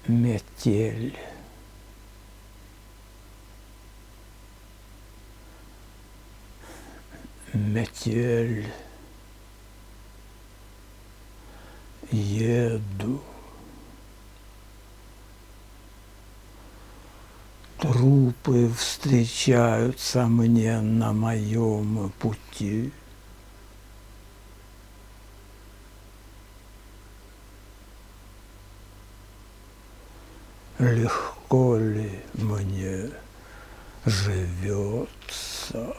Метель. Метель. Еду. Трупы встречаются мне на моем пути. Легко ли мне живется?